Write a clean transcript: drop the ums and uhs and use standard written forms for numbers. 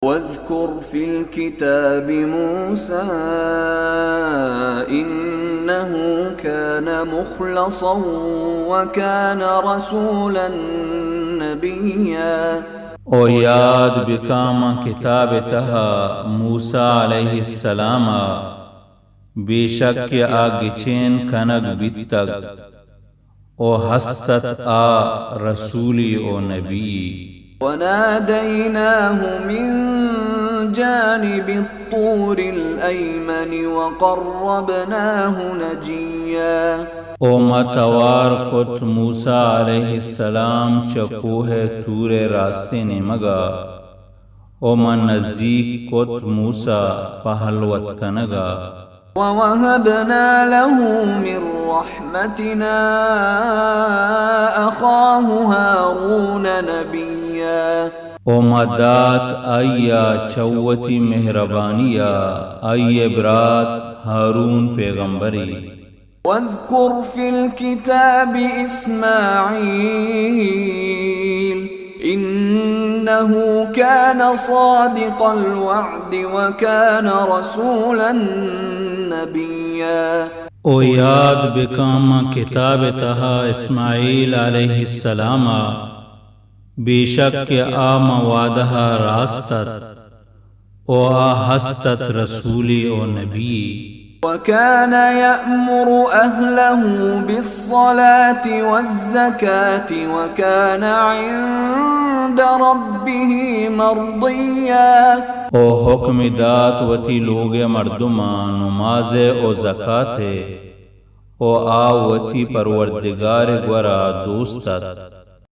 واذكر في الكتاب موسى إنه كان مخلصا وكان رسولا نبيا. او یاد بکاما کتاب تہا موسیٰ علیہ السلام بے شک آگے چین کنگ بیتگ او ہستت رسولی او نبی. وناديناه من جانب الطور الأيمن وقربناه نجيا. او متوار کت موسیٰ علیہ السلام چکوہ تور راستے نے مگا او من نزدیک کت موسیٰ پہلوت کنگا. ووهبنا له من رحمتنا أخاه هارون نبيا. او مدات آیا چوتی مہربانیا آئی برات ہارون پیغمبری. واذكر في الكتاب إسماعيل إنه كان صادق الوعد وكان رسولا نبيا. او یاد بکاما کتاب تہا اسماعیل علیہ السلام بے شک آم وعدہ راستت او ہستت رسولی او نبی. وكان يأمر أهله بالصلاة والزكاة وكان عند ربه مرضيا. او حکم دات وتی لوگ مردمان نماز او زکاة او آوتی پروردگار گورا دوستت.